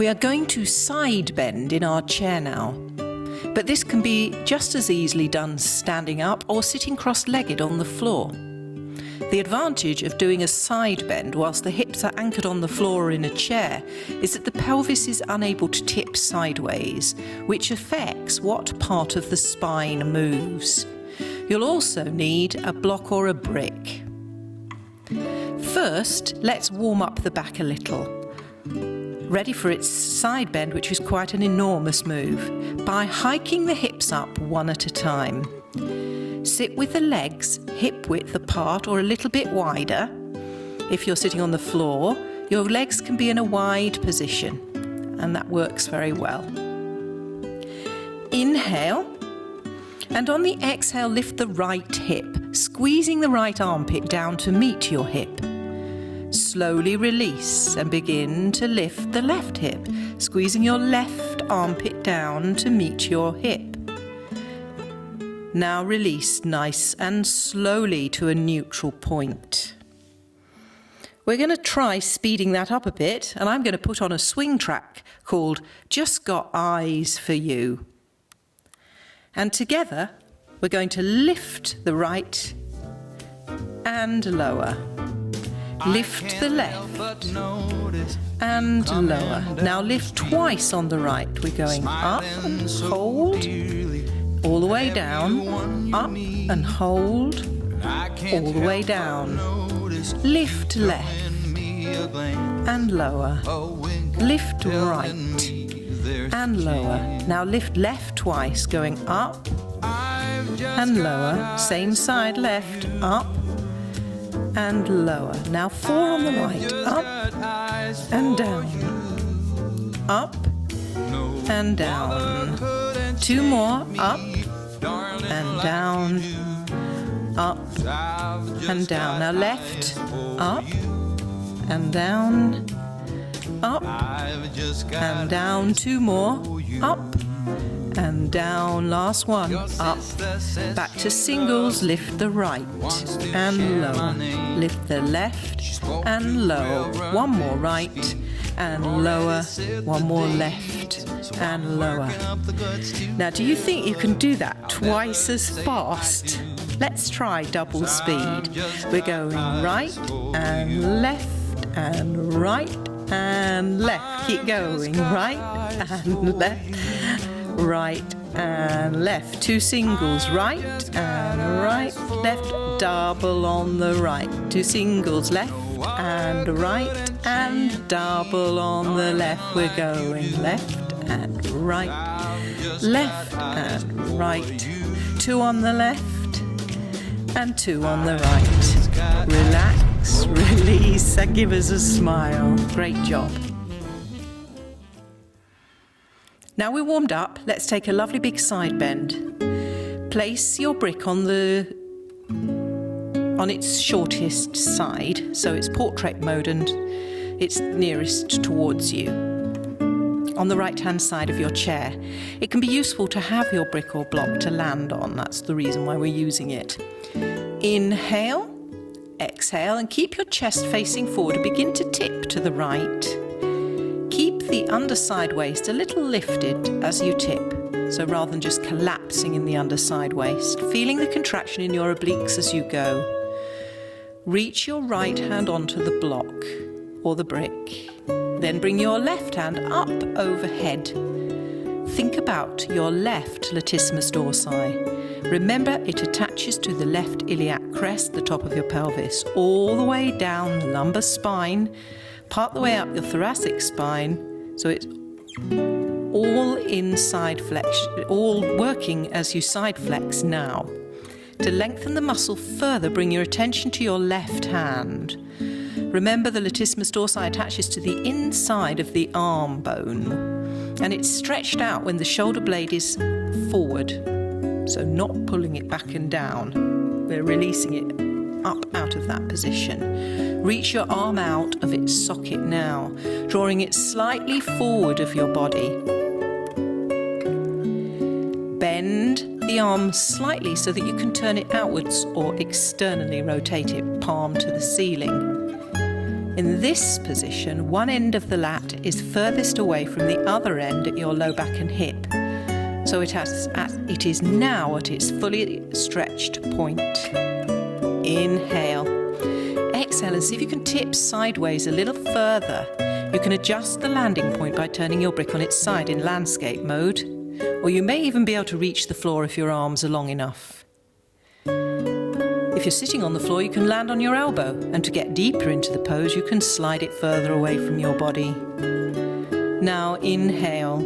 We are going to side bend in our chair now, but this can be just as easily done standing up or sitting cross-legged on the floor. The advantage of doing a side bend whilst the hips are anchored on the floor or in a chair is that the pelvis is unable to tip sideways, which affects what part of the spine moves. You'll also need a block or a brick. First, let's warm up the back a little. Ready for its side bend, which is quite an enormous move, by hiking the hips up one at a time. Sit with the legs hip width apart or a little bit wider. If you're sitting on the floor, your legs can be in a wide position, and that works very well. Inhale, and on the exhale, lift the right hip, squeezing the right armpit down to meet your hip. Slowly release and begin to lift the left hip, squeezing your left armpit down to meet your hip. Now release nice and slowly to a neutral point. We're going to try speeding that up a bit, and I'm going to put on a swing track called Just Got Eyes for You. And together we're going to lift the right and lower. Lift the left and lower. Now lift twice on the right. We're going up and hold, all the way down, up and hold, all the way down. Lift left and lower. Lift right and lower. Now lift left twice, going up and lower. Same side, left, up and lower. Now 4 on the right, up and down, up and down. 2 more, up and down, up and down. Now left, up and down, up and down. 2 more, up and down. Last one, up. Back to singles, lift the right and lower. Lift the left and lower. 1 more right and lower. 1 more left and lower. Now, do you think you can do that twice as fast? Let's try double speed. We're going right and left and right and left. Keep going, right and left, right and left. 2 singles, right and right, left, double on the right. 2 singles, left and right and double on the left. We're going left and right, left and right. 2 on the left and 2 on the right. Relax, release, and give us a smile. Great job. Now we're warmed up, let's take a lovely big side bend. Place your brick on its shortest side, so it's portrait mode and it's nearest towards you, on the right-hand side of your chair. It can be useful to have your brick or block to land on. That's the reason why we're using it. Inhale, exhale, and keep your chest facing forward and begin to tip to the right. Keep the underside waist a little lifted as you tip, so rather than just collapsing in the underside waist, feeling the contraction in your obliques as you go. Reach your right hand onto the block or the brick. Then bring your left hand up overhead. Think about your left latissimus dorsi. Remember, it attaches to the left iliac crest, the top of your pelvis, all the way down the lumbar spine, part the way up your thoracic spine, so it's all in side flexion, all working as you side flex now. To lengthen the muscle further, bring your attention to your left hand. Remember, the latissimus dorsi attaches to the inside of the arm bone, and it's stretched out when the shoulder blade is forward, so not pulling it back and down. We're releasing it up out of that position. Reach your arm out of its socket now, drawing it slightly forward of your body. Bend the arm slightly so that you can turn it outwards or externally rotate it, palm to the ceiling. In this position, one end of the lat is furthest away from the other end at your low back and hip. So it is now at its fully stretched point. Inhale. Exhale and see if you can tip sideways a little further. You can adjust the landing point by turning your brick on its side in landscape mode, or you may even be able to reach the floor if your arms are long enough. If you're sitting on the floor, you can land on your elbow, and to get deeper into the pose, you can slide it further away from your body. Now inhale.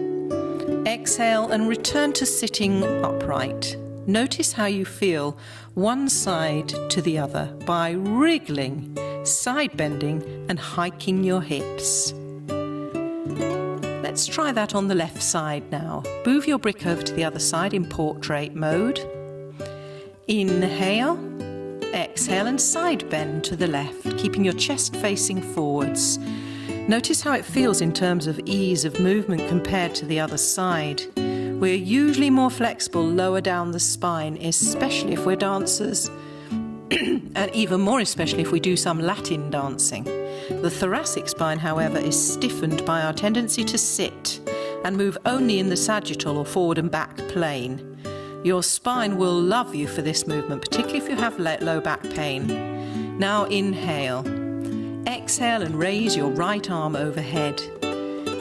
Exhale and return to sitting upright. Notice how you feel one side to the other by wriggling, side bending and hiking your hips. Let's try that on the left side now. Move your brick over to the other side in portrait mode. Inhale, exhale and side bend to the left, keeping your chest facing forwards. Notice how it feels in terms of ease of movement compared to the other side. We're usually more flexible lower down the spine, especially if we're dancers, and even more especially if we do some Latin dancing. The thoracic spine, however, is stiffened by our tendency to sit and move only in the sagittal or forward and back plane. Your spine will love you for this movement, particularly if you have low back pain. Now inhale. Exhale and raise your right arm overhead.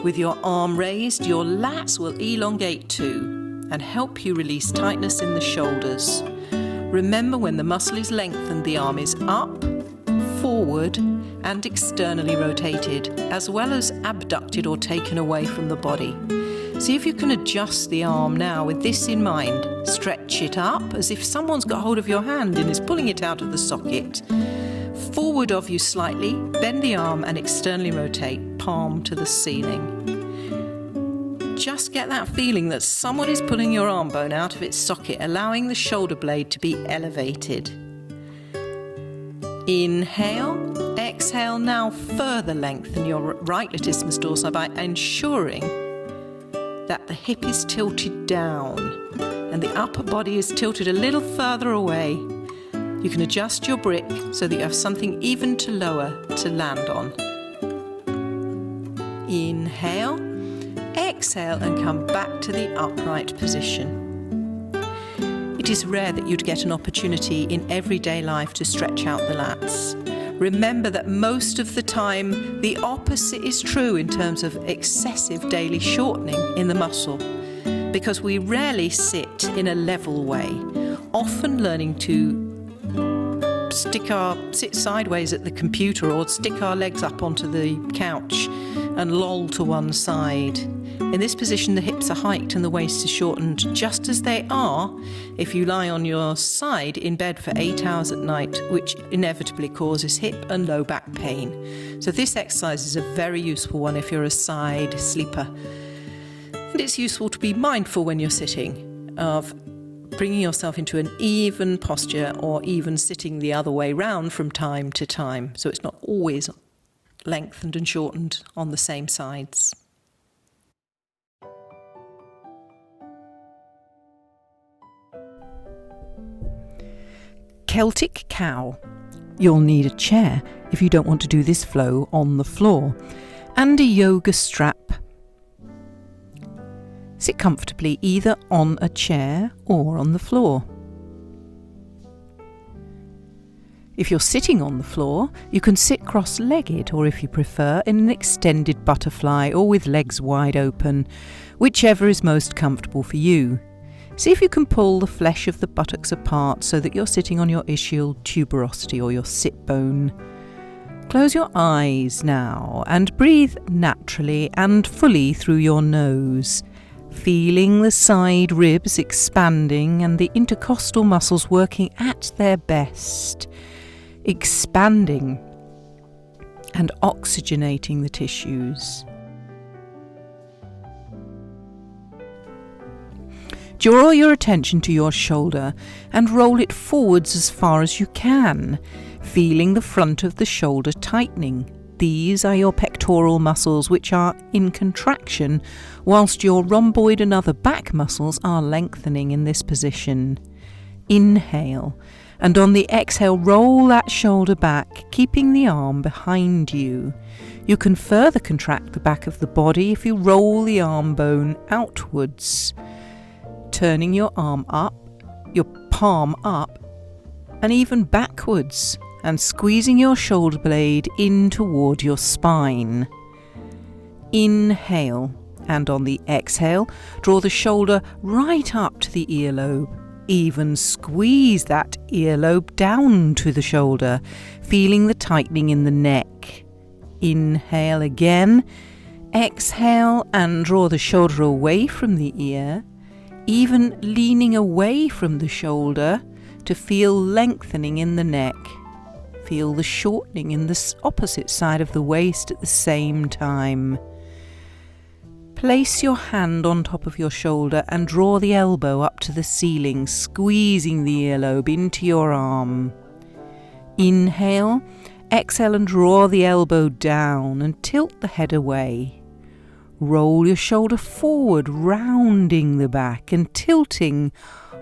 With your arm raised, your lats will elongate too and help you release tightness in the shoulders. Remember, when the muscle is lengthened, the arm is up, forward and externally rotated, as well as abducted or taken away from the body. See if you can adjust the arm now with this in mind. Stretch it up as if someone's got hold of your hand and is pulling it out of the socket. Forward of you slightly, bend the arm and externally rotate, palm to the ceiling. Just get that feeling that someone is pulling your arm bone out of its socket, allowing the shoulder blade to be elevated. Inhale, exhale, now further lengthen your right latissimus dorsi by ensuring that the hip is tilted down and the upper body is tilted a little further away. You can adjust your brick so that you have something even to lower to land on. Inhale, exhale and come back to the upright position. It is rare that you'd get an opportunity in everyday life to stretch out the lats. Remember that most of the time the opposite is true in terms of excessive daily shortening in the muscle, because we rarely sit in a level way, often learning to sit sideways at the computer or stick our legs up onto the couch and loll to one side. In this position, the hips are hiked and the waist is shortened, just as they are if you lie on your side in bed for 8 hours at night, which inevitably causes hip and low back pain. So this exercise is a very useful one if you're a side sleeper. And it's useful to be mindful when you're sitting of bringing yourself into an even posture or even sitting the other way round from time to time, so it's not always lengthened and shortened on the same sides. Celtic Cow. You'll need a chair if you don't want to do this flow on the floor, and a yoga strap. Sit comfortably either on a chair or on the floor. If you're sitting on the floor, you can sit cross-legged, or if you prefer, in an extended butterfly or with legs wide open, whichever is most comfortable for you. See if you can pull the flesh of the buttocks apart so that you're sitting on your ischial tuberosity or your sit bone. Close your eyes now and breathe naturally and fully through your nose, feeling the side ribs expanding and the intercostal muscles working at their best, expanding and oxygenating the tissues. Draw your attention to your shoulder and roll it forwards as far as you can, feeling the front of the shoulder tightening. These are your pectoral muscles, which are in contraction, whilst your rhomboid and other back muscles are lengthening in this position. Inhale And on the exhale, roll that shoulder back, keeping the arm behind you. You can further contract the back of the body if you roll the arm bone outwards, turning your arm up, your palm up, and even backwards, and squeezing your shoulder blade in toward your spine. Inhale, and on the exhale, draw the shoulder right up to the earlobe. Even squeeze that earlobe down to the shoulder, feeling the tightening in the neck. Inhale again, exhale and draw the shoulder away from the ear, even leaning away from the shoulder to feel lengthening in the neck. Feel the shortening in the opposite side of the waist at the same time. Place your hand on top of your shoulder and draw the elbow up to the ceiling, squeezing the earlobe into your arm. Inhale, exhale and draw the elbow down and tilt the head away. Roll your shoulder forward, rounding the back and tilting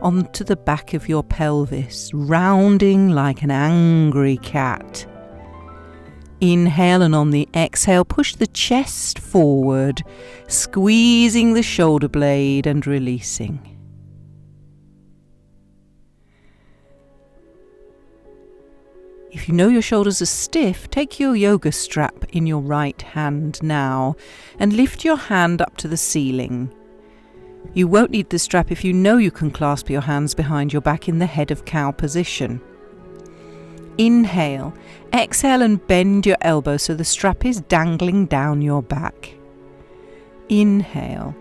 onto the back of your pelvis, rounding like an angry cat. Inhale, and on the exhale, push the chest forward, squeezing the shoulder blade and releasing. If you know your shoulders are stiff, take your yoga strap in your right hand now and lift your hand up to the ceiling. You won't need the strap if you know you can clasp your hands behind your back in the head of cow position. Inhale, exhale and bend your elbow so the strap is dangling down your back. Inhale,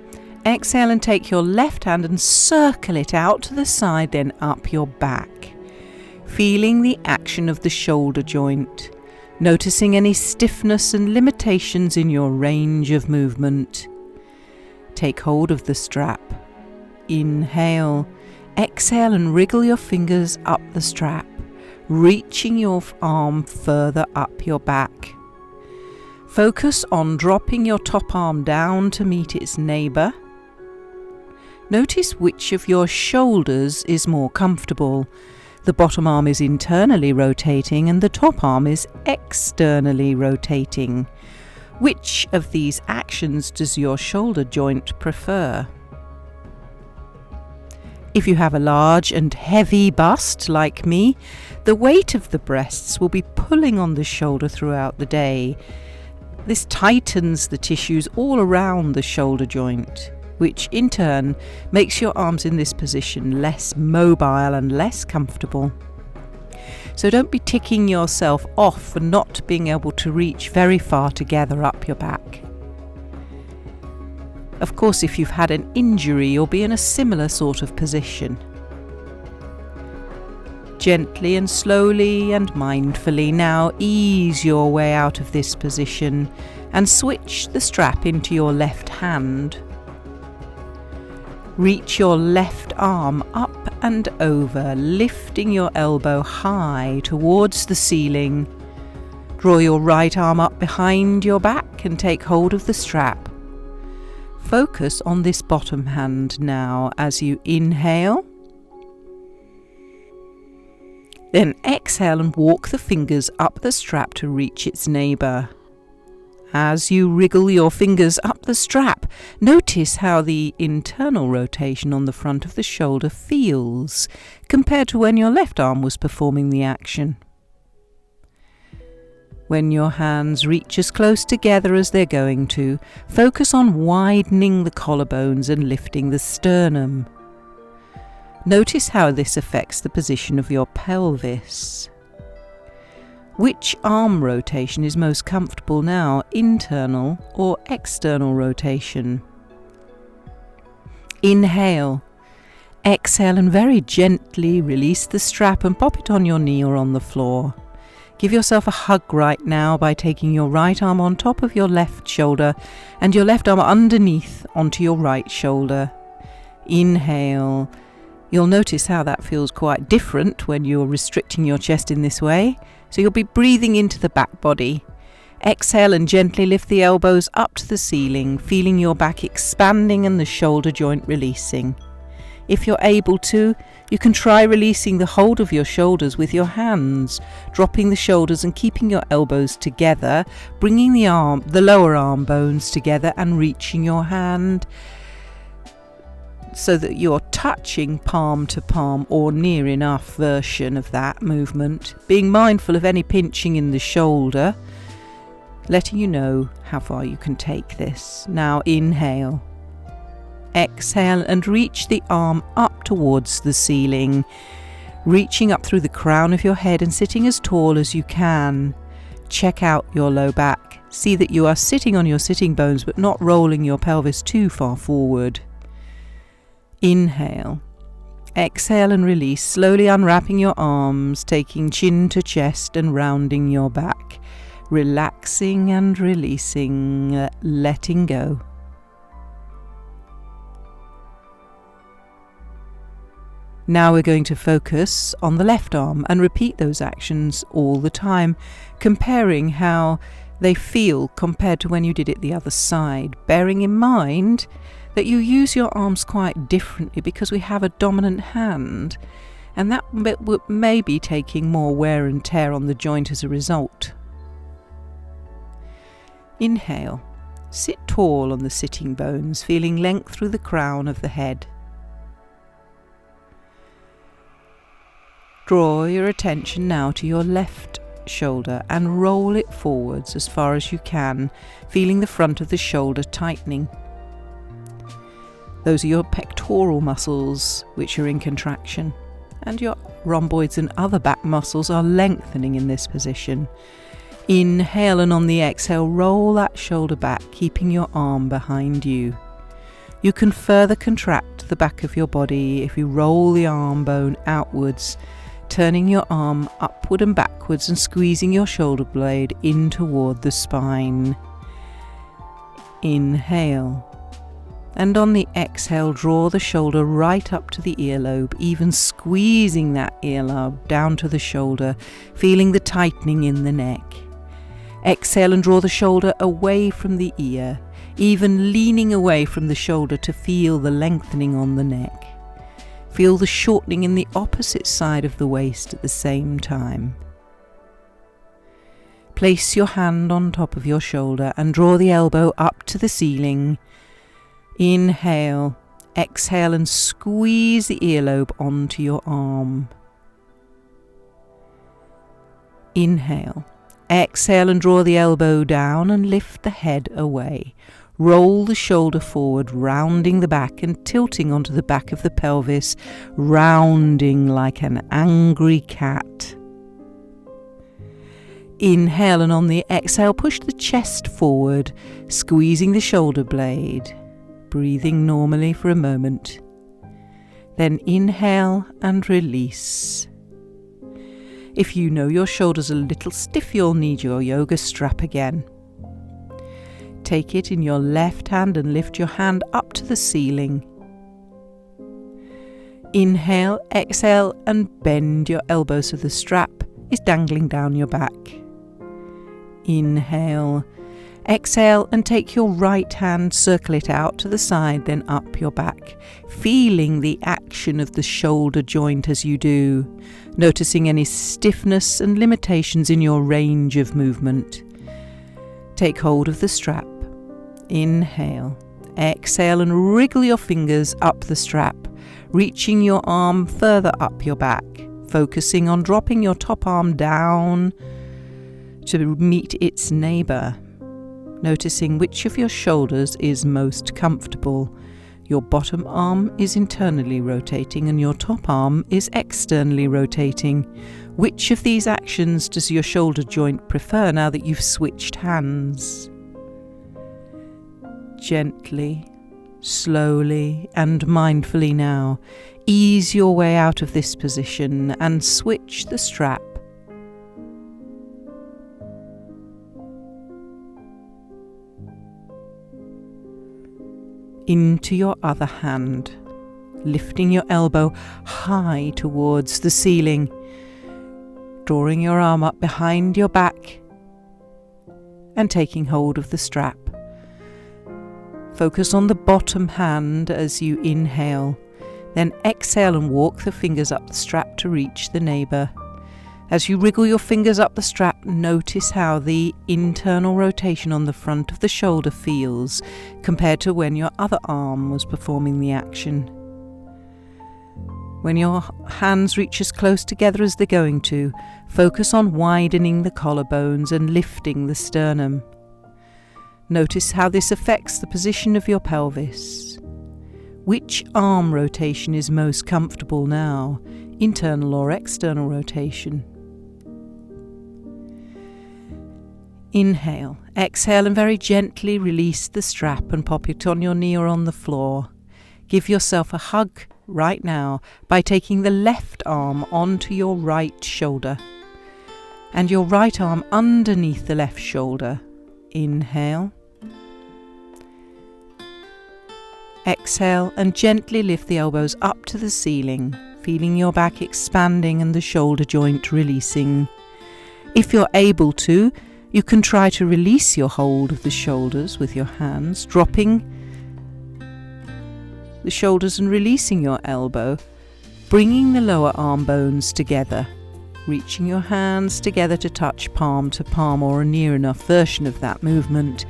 exhale and take your left hand and circle it out to the side, then up your back. Feeling the action of the shoulder joint, noticing any stiffness and limitations in your range of movement. Take hold of the strap. Inhale, exhale and wriggle your fingers up the strap, reaching your arm further up your back. Focus on dropping your top arm down to meet its neighbour. Notice which of your shoulders is more comfortable. The bottom arm is internally rotating and the top arm is externally rotating. Which of these actions does your shoulder joint prefer? If you have a large and heavy bust like me, the weight of the breasts will be pulling on the shoulder throughout the day. This tightens the tissues all around the shoulder joint, which in turn makes your arms in this position less mobile and less comfortable. So don't be ticking yourself off for not being able to reach very far together up your back. Of course, if you've had an injury, you'll be in a similar sort of position. Gently and slowly and mindfully now ease your way out of this position and switch the strap into your left hand. Reach your left arm up and over, lifting your elbow high towards the ceiling. Draw your right arm up behind your back and take hold of the strap. Focus on this bottom hand now as you inhale. Then exhale and walk the fingers up the strap to reach its neighbour. As you wriggle your fingers up the strap, notice how the internal rotation on the front of the shoulder feels compared to when your left arm was performing the action. When your hands reach as close together as they're going to, focus on widening the collarbones and lifting the sternum. Notice how this affects the position of your pelvis. Which arm rotation is most comfortable now, internal or external rotation? Inhale, exhale and very gently release the strap and pop it on your knee or on the floor. Give yourself a hug right now by taking your right arm on top of your left shoulder and your left arm underneath onto your right shoulder. Inhale. You'll notice how that feels quite different when you're restricting your chest in this way. So you'll be breathing into the back body. Exhale and gently lift the elbows up to the ceiling, feeling your back expanding and the shoulder joint releasing. If you're able to, you can try releasing the hold of your shoulders with your hands, dropping the shoulders and keeping your elbows together, bringing the lower arm bones together and reaching your hand so that you're touching palm to palm or near enough version of that movement, being mindful of any pinching in the shoulder, letting you know how far you can take this. Now inhale. Exhale and reach the arm up towards the ceiling, reaching up through the crown of your head and sitting as tall as you can. Check out your low back. See that you are sitting on your sitting bones but not rolling your pelvis too far forward. Inhale. Exhale and release, slowly unwrapping your arms, taking chin to chest and rounding your back. Relaxing and releasing, letting go. Now we're going to focus on the left arm and repeat those actions all the time, comparing how they feel compared to when you did it the other side, bearing in mind that you use your arms quite differently because we have a dominant hand, and that may be taking more wear and tear on the joint as a result. Inhale. Sit tall on the sitting bones, feeling length through the crown of the head. Draw your attention now to your left shoulder and roll it forwards as far as you can, feeling the front of the shoulder tightening. Those are your pectoral muscles which are in contraction, and your rhomboids and other back muscles are lengthening in this position. Inhale, and on the exhale, roll that shoulder back, keeping your arm behind you. You can further contract the back of your body if you roll the arm bone outwards, turning your arm upward and backwards and squeezing your shoulder blade in toward the spine. Inhale. And on the exhale, draw the shoulder right up to the earlobe, even squeezing that earlobe down to the shoulder, feeling the tightening in the neck. Exhale and draw the shoulder away from the ear, even leaning away from the shoulder to feel the lengthening on the neck. Feel the shortening in the opposite side of the waist at the same time. Place your hand on top of your shoulder and draw the elbow up to the ceiling. Inhale, exhale and squeeze the earlobe onto your arm. Inhale, exhale and draw the elbow down and lift the head away. Roll the shoulder forward, rounding the back and tilting onto the back of the pelvis, rounding like an angry cat. Inhale, and on the exhale, push the chest forward, squeezing the shoulder blade, breathing normally for a moment. Then inhale and release. If you know your shoulders are a little stiff, you'll need your yoga strap again. Take it in your left hand and lift your hand up to the ceiling. Inhale, exhale and bend your elbows so the strap is dangling down your back. Inhale, exhale and take your right hand, circle it out to the side, then up your back, feeling the action of the shoulder joint as you do, noticing any stiffness and limitations in your range of movement. Take hold of the strap. Inhale, exhale and wriggle your fingers up the strap, reaching your arm further up your back, focusing on dropping your top arm down to meet its neighbour, noticing which of your shoulders is most comfortable. Your bottom arm is internally rotating and your top arm is externally rotating. Which of these actions does your shoulder joint prefer now that you've switched hands? Gently, slowly and mindfully now, ease your way out of this position and switch the strap. Into your other hand, lifting your elbow high towards the ceiling, drawing your arm up behind your back and taking hold of the strap. Focus on the bottom hand as you inhale, Then exhale and walk the fingers up the strap to reach the neighbour. As you wriggle your fingers up the strap, notice how the internal rotation on the front of the shoulder feels compared to when your other arm was performing the action. When your hands reach as close together as they're going to, focus on widening the collarbones and lifting the sternum. Notice how this affects the position of your pelvis. Which arm rotation is most comfortable now, internal or external rotation? Inhale, exhale and very gently release the strap and pop it on your knee or on the floor. Give yourself a hug right now by taking the left arm onto your right shoulder and your right arm underneath the left shoulder. Inhale. Exhale and gently lift the elbows up to the ceiling, feeling your back expanding and the shoulder joint releasing. If you're able to, you can try to release your hold of the shoulders with your hands, dropping the shoulders and releasing your elbow, bringing the lower arm bones together, reaching your hands together to touch palm to palm or a near enough version of that movement.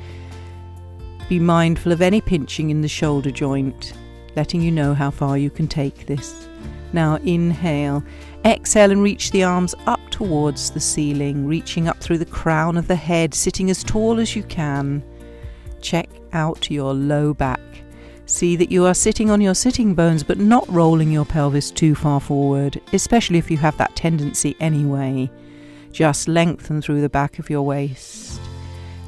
Be mindful of any pinching in the shoulder joint, letting you know how far you can take this. Now inhale, exhale and reach the arms up towards the ceiling, reaching up through the crown of the head, sitting as tall as you can. Check out your low back. See that you are sitting on your sitting bones but not rolling your pelvis too far forward, especially if you have that tendency anyway. Just lengthen through the back of your waist.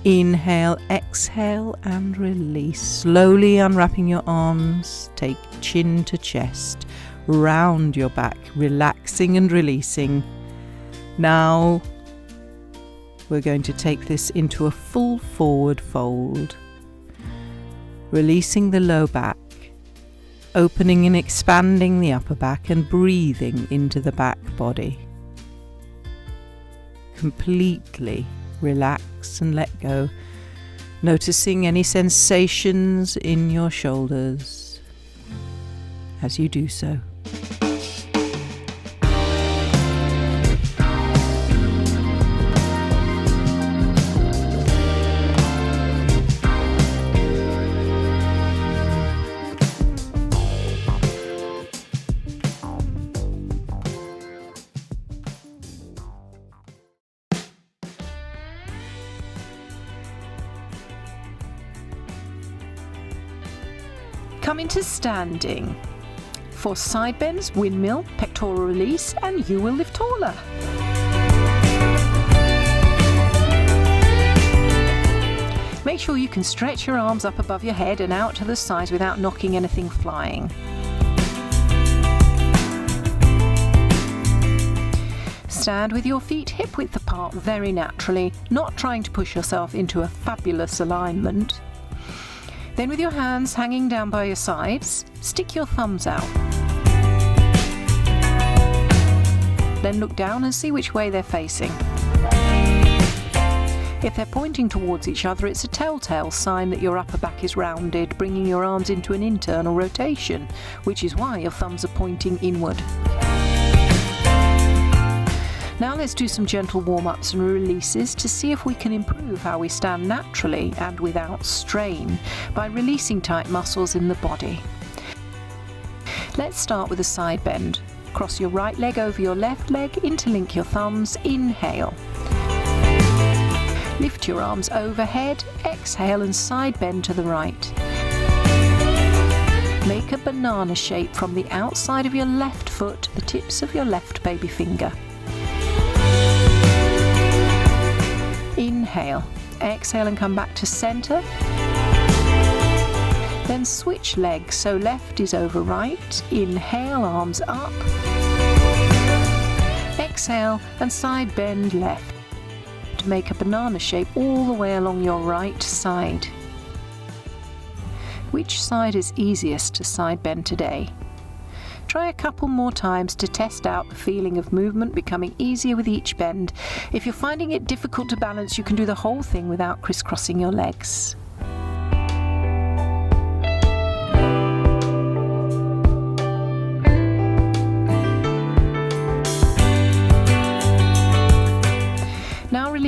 Inhale, exhale and release. Slowly unwrapping your arms, take chin to chest. Round your back, relaxing and releasing. Now we're going to take this into a full forward fold, releasing the low back, opening and expanding the upper back and breathing into the back body. Completely relax and let go, noticing any sensations in your shoulders as you do so. Come into standing. For side bends, windmill, pectoral release, and you will lift taller. Make sure you can stretch your arms up above your head and out to the sides without knocking anything flying. Stand with your feet hip width apart very naturally, not trying to push yourself into a fabulous alignment. Then with your hands hanging down by your sides, stick your thumbs out. Then look down and see which way they're facing. If they're pointing towards each other, it's a telltale sign that your upper back is rounded, bringing your arms into an internal rotation, which is why your thumbs are pointing inward. Now let's do some gentle warm-ups and releases to see if we can improve how we stand naturally and without strain by releasing tight muscles in the body. Let's start with a side bend. Cross your right leg over your left leg, interlink your thumbs, inhale. Lift your arms overhead, exhale and side bend to the right. Make a banana shape from the outside of your left foot to the tips of your left baby finger. Inhale, exhale and come back to center. Then switch legs, so left is over right. Inhale, arms up. Exhale and side bend left. Make a banana shape all the way along your right side. Which side is easiest to side bend today? Try a couple more times to test out the feeling of movement becoming easier with each bend. If you're finding it difficult to balance, you can do the whole thing without crisscrossing your legs.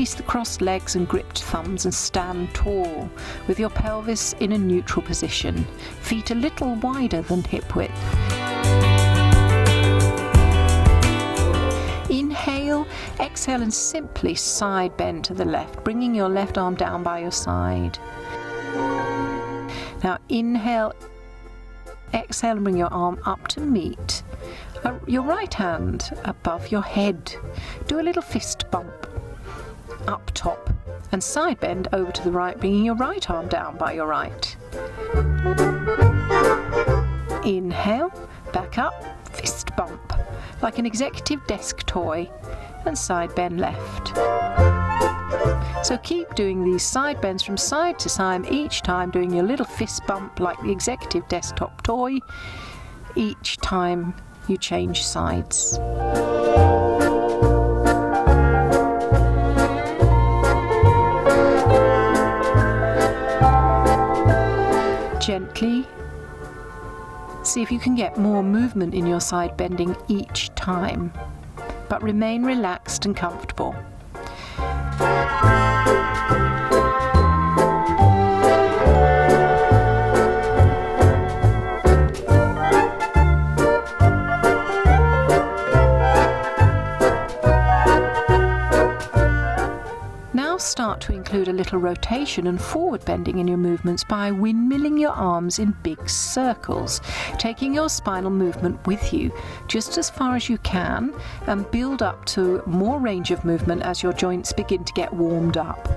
release the crossed legs and gripped thumbs and stand tall with your pelvis in a neutral position, feet a little wider than hip width. Inhale, exhale and simply side bend to the left, bringing your left arm down by your side. Now inhale, exhale and bring your arm up to meet your right hand above your head. Do a little fist bump up top and side bend over to the right, bringing your right arm down by your right. Inhale, back up, fist bump, like an executive desk toy, and side bend left. So keep doing these side bends from side to side, each time doing your little fist bump like the executive desktop toy, each time you change sides. Gently see if you can get more movement in your side bending each time, but remain relaxed and comfortable. Start to include a little rotation and forward bending in your movements by windmilling your arms in big circles, taking your spinal movement with you just as far as you can, and build up to more range of movement as your joints begin to get warmed up.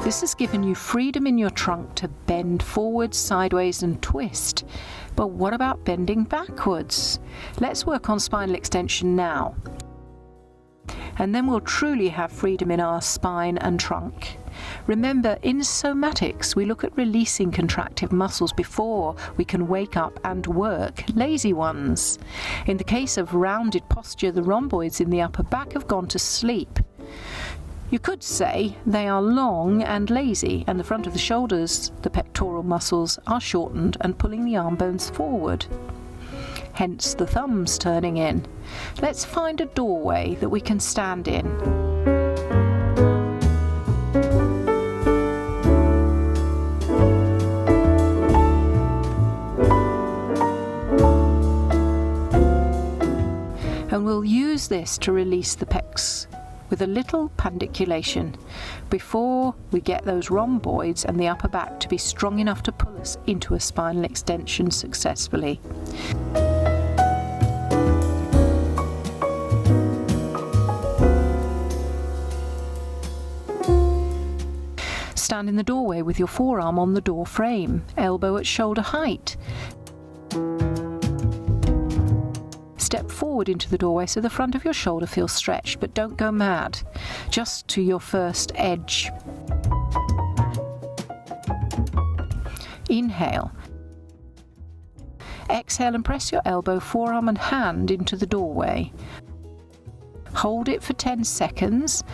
This has given you freedom in your trunk to bend forward, sideways and twist. But what about bending backwards? Let's work on spinal extension now. And then we'll truly have freedom in our spine and trunk. Remember, in somatics, we look at releasing contractive muscles before we can wake up and work lazy ones. In the case of rounded posture, the rhomboids in the upper back have gone to sleep. You could say they are long and lazy, and the front of the shoulders, the pectoral muscles, are shortened and pulling the arm bones forward. Hence the thumbs turning in. Let's find a doorway that we can stand in. And we'll use this to release the pecs with a little pandiculation before we get those rhomboids and the upper back to be strong enough to pull us into a spinal extension successfully. Stand in the doorway with your forearm on the door frame, elbow at shoulder height. Step forward into the doorway so the front of your shoulder feels stretched, but don't go mad, just to your first edge. Inhale. Exhale and press your elbow, forearm and hand into the doorway. Hold it for 10 seconds.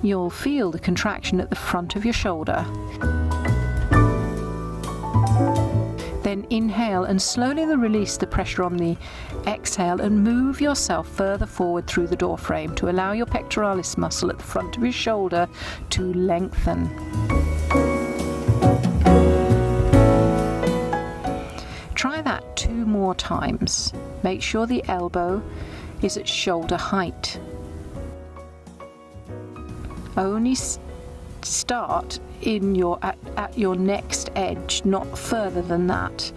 You'll feel the contraction at the front of your shoulder. Then inhale and slowly release the pressure on the exhale and move yourself further forward through the door frame to allow your pectoralis muscle at the front of your shoulder to lengthen. Try that 2 more times. Make sure the elbow is at shoulder height. Only start in at your next edge, not further than that.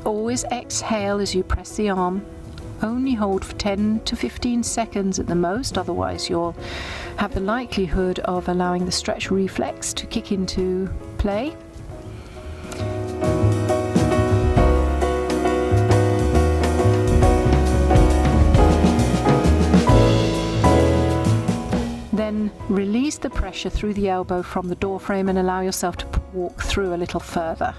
Always exhale as you press the arm. Only hold for 10 to 15 seconds at the most, otherwise you'll have the likelihood of allowing the stretch reflex to kick into play. Then Then release the pressure through the elbow from the door frame and allow yourself to walk through a little further.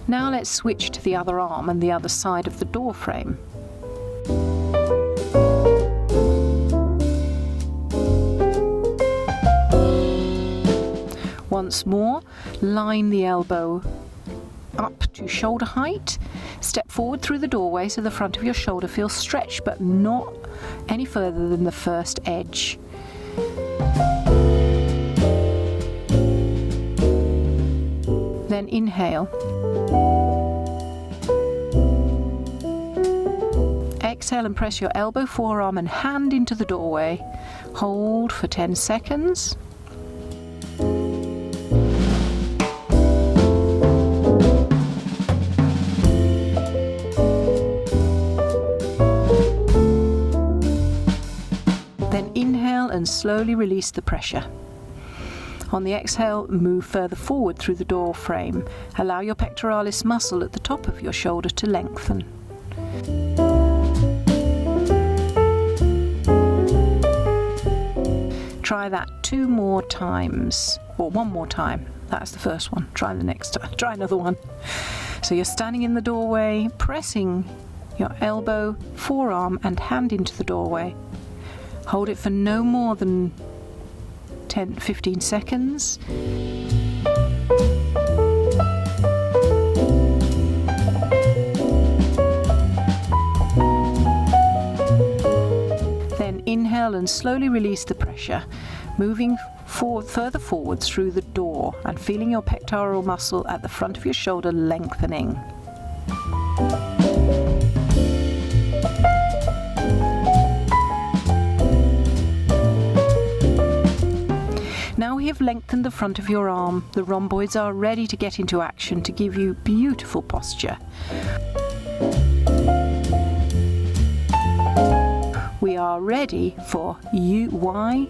Now let's switch to the other arm and the other side of the door frame. Once more, line the elbow up to shoulder height. Step forward through the doorway so the front of your shoulder feels stretched but not any further than the first edge. Then inhale. Exhale and press your elbow, forearm and hand into the doorway. Hold for 10 seconds. Then inhale and slowly release the pressure. On the exhale, move further forward through the door frame. Allow your pectoralis muscle at the top of your shoulder to lengthen. Try that 2 more times, or 1 more time. That's the first one. Try the next time. Try another one. So you're standing in the doorway, pressing your elbow, forearm and hand into the doorway. Hold it for no more than 10-15 seconds. Then inhale and slowly release the pressure, moving further forwards through the door and feeling your pectoral muscle at the front of your shoulder lengthening. Now we have lengthened the front of your arm, the rhomboids are ready to get into action to give you beautiful posture. We are ready for YWLT,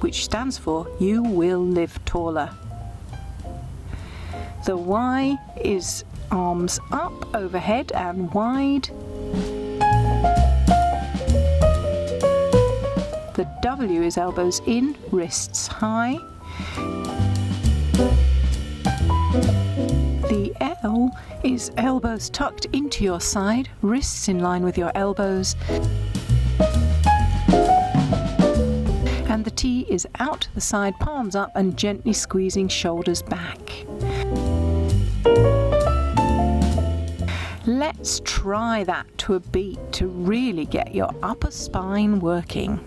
which stands for You Will Live Taller. The Y is arms up, overhead and wide. The W is elbows in, wrists high. The L is elbows tucked into your side, wrists in line with your elbows. And the T is out the side, palms up and gently squeezing shoulders back. Let's try that to a beat to really get your upper spine working.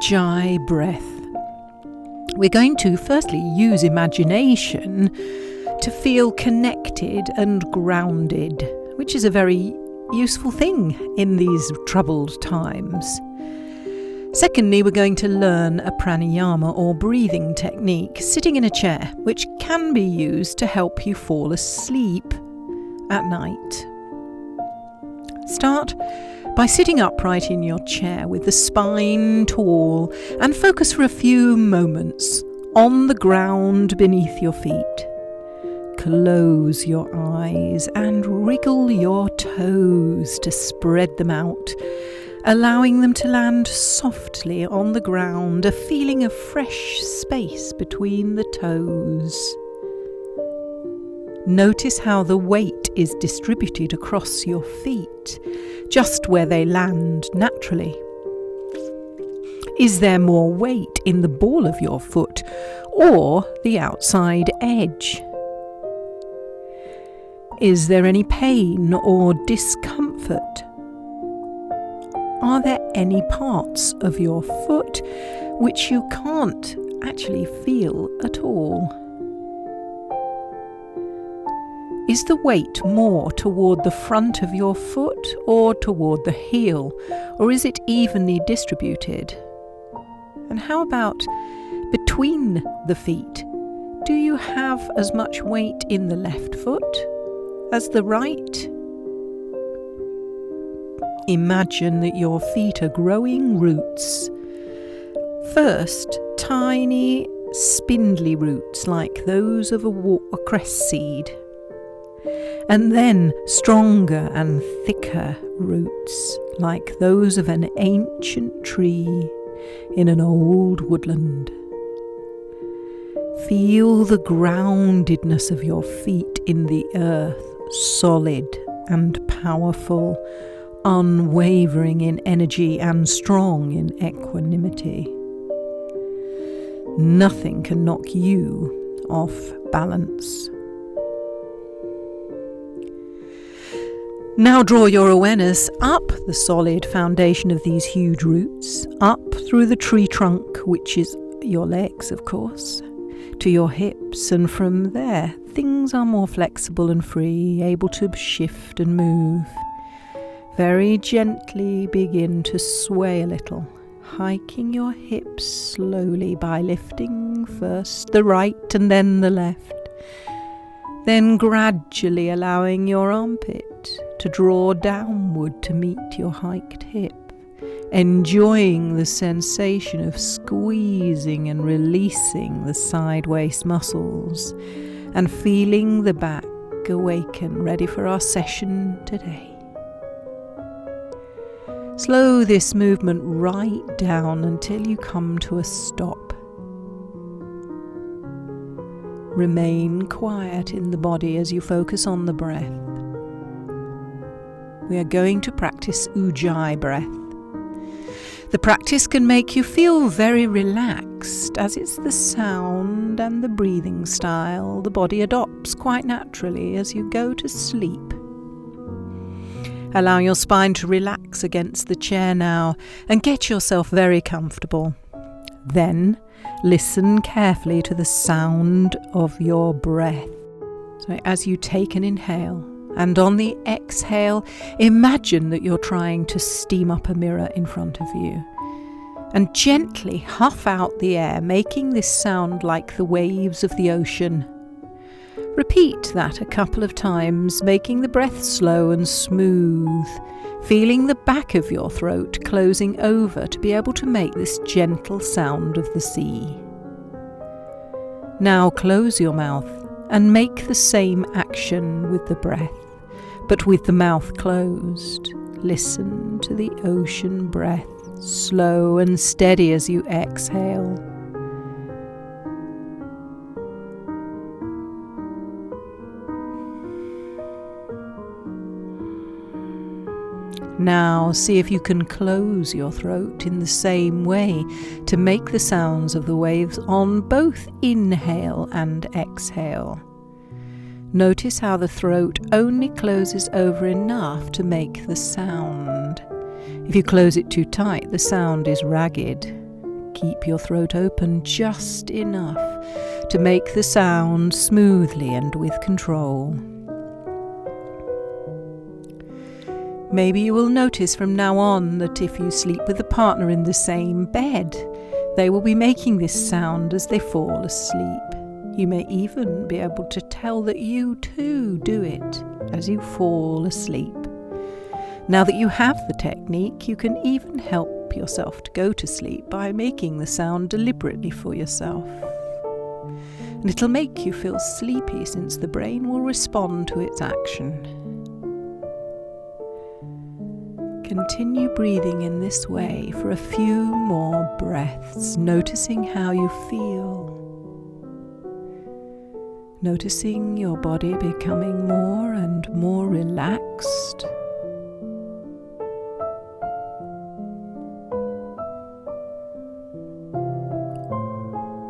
Ujjay Breath. We're going to firstly use imagination to feel connected and grounded, which is a very useful thing in these troubled times. Secondly, we're going to learn a pranayama or breathing technique sitting in a chair, which can be used to help you fall asleep at night. Start by sitting upright in your chair with the spine tall and focus for a few moments on the ground beneath your feet. Close your eyes and wriggle your toes to spread them out, allowing them to land softly on the ground, a feeling of fresh space between the toes. Notice how the weight is distributed across your feet, just where they land naturally. Is there more weight in the ball of your foot or the outside edge? Is there any pain or discomfort? Are there any parts of your foot which you can't actually feel at all? Is the weight more toward the front of your foot or toward the heel, or is it evenly distributed? And how about between the feet? Do you have as much weight in the left foot as the right? Imagine that your feet are growing roots. First, tiny, spindly roots like those of a cress seed. And then stronger and thicker roots like those of an ancient tree in an old woodland. Feel the groundedness of your feet in the earth, solid and powerful, unwavering in energy and strong in equanimity. Nothing can knock you off balance. Now draw your awareness up the solid foundation of these huge roots, up through the tree trunk, which is your legs, of course, to your hips, and from there things are more flexible and free, able to shift and move. Very gently begin to sway a little, hiking your hips slowly by lifting first the right and then the left, then gradually allowing your armpit to draw downward to meet your hiked hip, enjoying the sensation of squeezing and releasing the side waist muscles and feeling the back awaken, ready for our session today. Slow this movement right down until you come to a stop. Remain quiet in the body as you focus on the breath. We are going to practice Ujjay Breath. The practice can make you feel very relaxed, as it's the sound and the breathing style the body adopts quite naturally as you go to sleep. Allow your spine to relax against the chair now and get yourself very comfortable. Then listen carefully to the sound of your breath. So as you take an inhale, and on the exhale, imagine that you're trying to steam up a mirror in front of you. And gently huff out the air, making this sound like the waves of the ocean. Repeat that a couple of times, making the breath slow and smooth, feeling the back of your throat closing over to be able to make this gentle sound of the sea. Now close your mouth and make the same action with the breath, but with the mouth closed. Listen to the ocean breath, slow and steady as you exhale. Now see if you can close your throat in the same way to make the sounds of the waves on both inhale and exhale. Notice how the throat only closes over enough to make the sound. If you close it too tight, the sound is ragged. Keep your throat open just enough to make the sound smoothly and with control. Maybe you will notice from now on that if you sleep with a partner in the same bed, they will be making this sound as they fall asleep. You may even be able to tell that you too do it as you fall asleep. Now that you have the technique, you can even help yourself to go to sleep by making the sound deliberately for yourself. And it'll make you feel sleepy since the brain will respond to its action. Continue breathing in this way for a few more breaths, noticing how you feel. Noticing your body becoming more and more relaxed.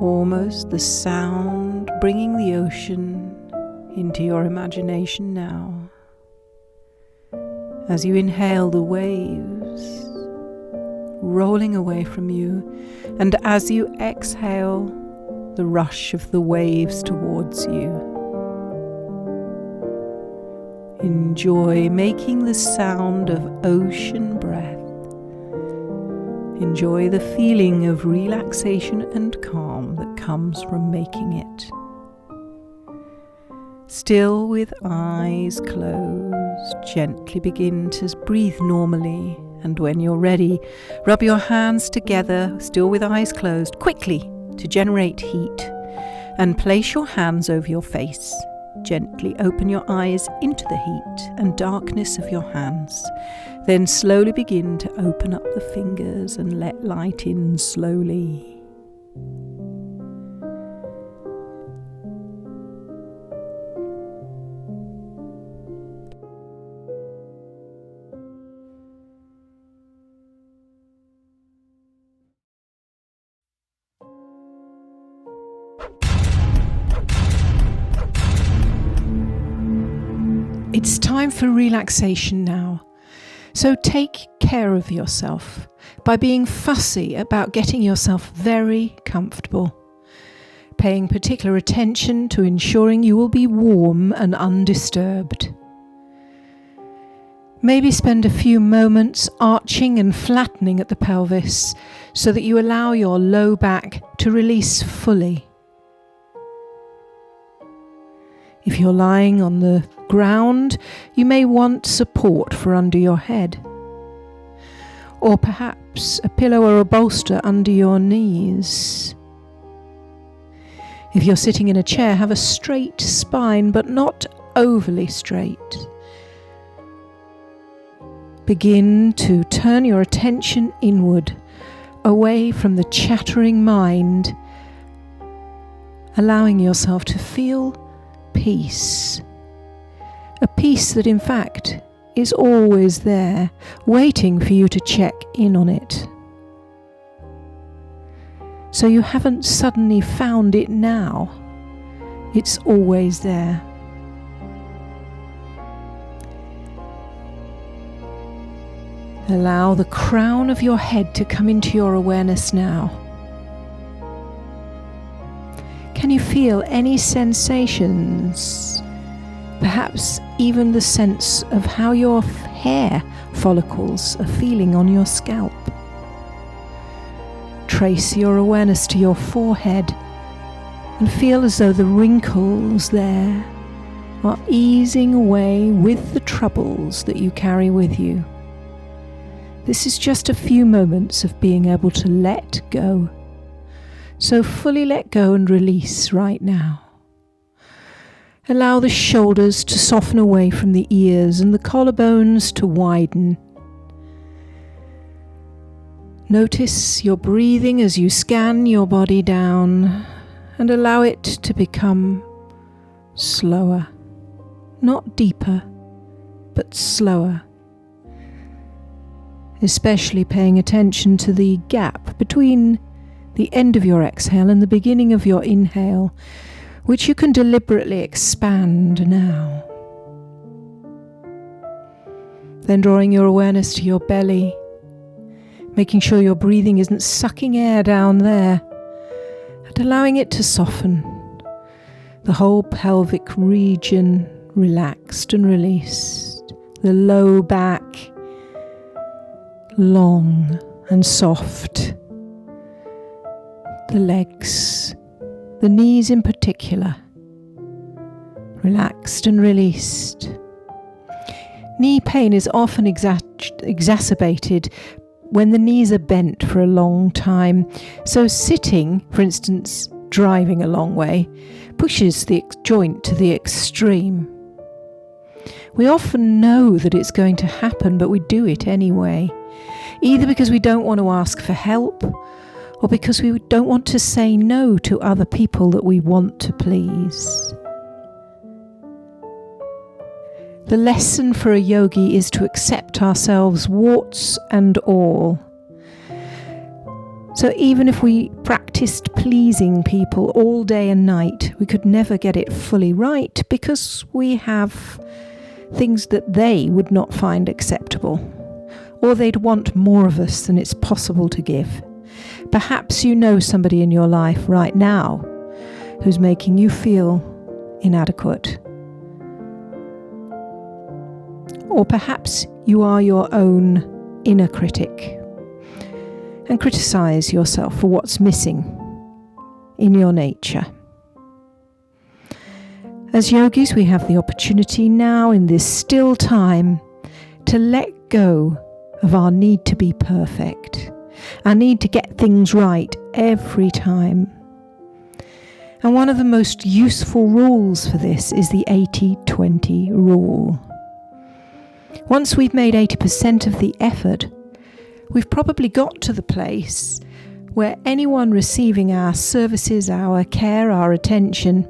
Almost the sound bringing the ocean into your imagination now. As you inhale the waves rolling away from you, and as you exhale the rush of the waves towards you. Enjoy making the sound of ocean breath. Enjoy the feeling of relaxation and calm that comes from making it. Still with eyes closed, gently begin to breathe normally, and when you're ready, rub your hands together, still with eyes closed, quickly to generate heat, and place your hands over your face. Gently open your eyes into the heat and darkness of your hands. Then slowly begin to open up the fingers and let light in slowly. It's time for relaxation now. So take care of yourself by being fussy about getting yourself very comfortable, paying particular attention to ensuring you will be warm and undisturbed. Maybe spend a few moments arching and flattening at the pelvis so that you allow your low back to release fully. If you're lying on the ground, you may want support for under your head, or perhaps a pillow or a bolster under your knees. If you're sitting in a chair, have a straight spine, but not overly straight. Begin to turn your attention inward, away from the chattering mind, allowing yourself to feel peace. A peace that in fact is always there, waiting for you to check in on it. So you haven't suddenly found it now. It's always there. Allow the crown of your head to come into your awareness now. Can you feel any sensations? Perhaps even the sense of how your hair follicles are feeling on your scalp. Trace your awareness to your forehead and feel as though the wrinkles there are easing away with the troubles that you carry with you. This is just a few moments of being able to let go. So fully let go and release right now. Allow the shoulders to soften away from the ears and the collarbones to widen. Notice your breathing as you scan your body down and allow it to become slower. Not deeper, but slower. Especially paying attention to the gap between the end of your exhale and the beginning of your inhale, which you can deliberately expand now. Then drawing your awareness to your belly, making sure your breathing isn't sucking air down there, and allowing it to soften. The whole pelvic region relaxed and released. The low back long and soft. The legs, the knees in particular, relaxed and released. Knee pain is often exacerbated when the knees are bent for a long time. So sitting, for instance, driving a long way, pushes the joint to the extreme. We often know that it's going to happen, but we do it anyway, either because we don't want to ask for help or because we don't want to say no to other people that we want to please. The lesson for a yogi is to accept ourselves, warts and all. So even if we practiced pleasing people all day and night, we could never get it fully right because we have things that they would not find acceptable, or they'd want more of us than it's possible to give. Perhaps you know somebody in your life right now who's making you feel inadequate. Or perhaps you are your own inner critic and criticize yourself for what's missing in your nature. As yogis, we have the opportunity now in this still time to let go of our need to be perfect, our need to get things right every time. And one of the most useful rules for this is the 80-20 rule. Once we've made 80% of the effort, we've probably got to the place where anyone receiving our services, our care, our attention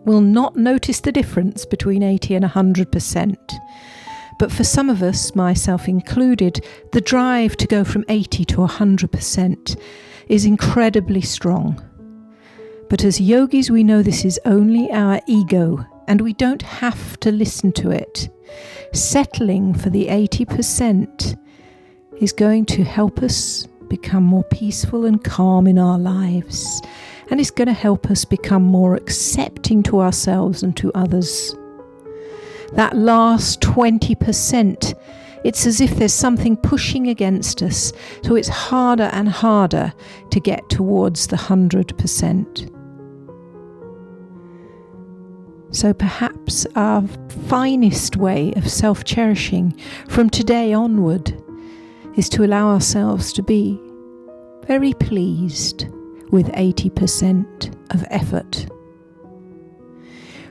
will not notice the difference between 80 and 100%. But for some of us, myself included, the drive to go from 80 to 100% is incredibly strong. But as yogis, we know this is only our ego, and we don't have to listen to it. Settling for the 80% is going to help us become more peaceful and calm in our lives, and it's going to help us become more accepting to ourselves and to others. That last 20%, it's as if there's something pushing against us, so it's harder and harder to get towards the 100%. So perhaps our finest way of self-cherishing from today onward is to allow ourselves to be very pleased with 80% of effort.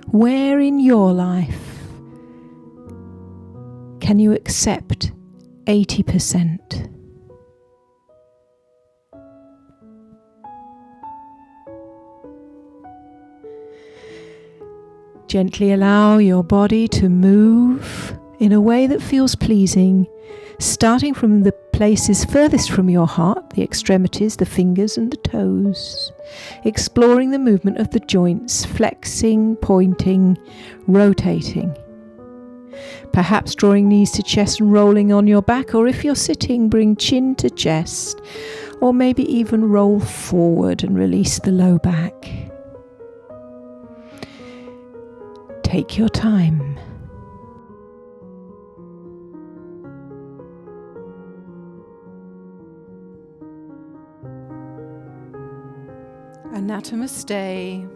Where in your life can you accept 80%? Gently allow your body to move in a way that feels pleasing, starting from the places furthest from your heart, the extremities, the fingers and the toes, exploring the movement of the joints, flexing, pointing, rotating. Perhaps drawing knees to chest and rolling on your back, or if you're sitting, bring chin to chest, or maybe even roll forward and release the low back. Take your time. Namaste.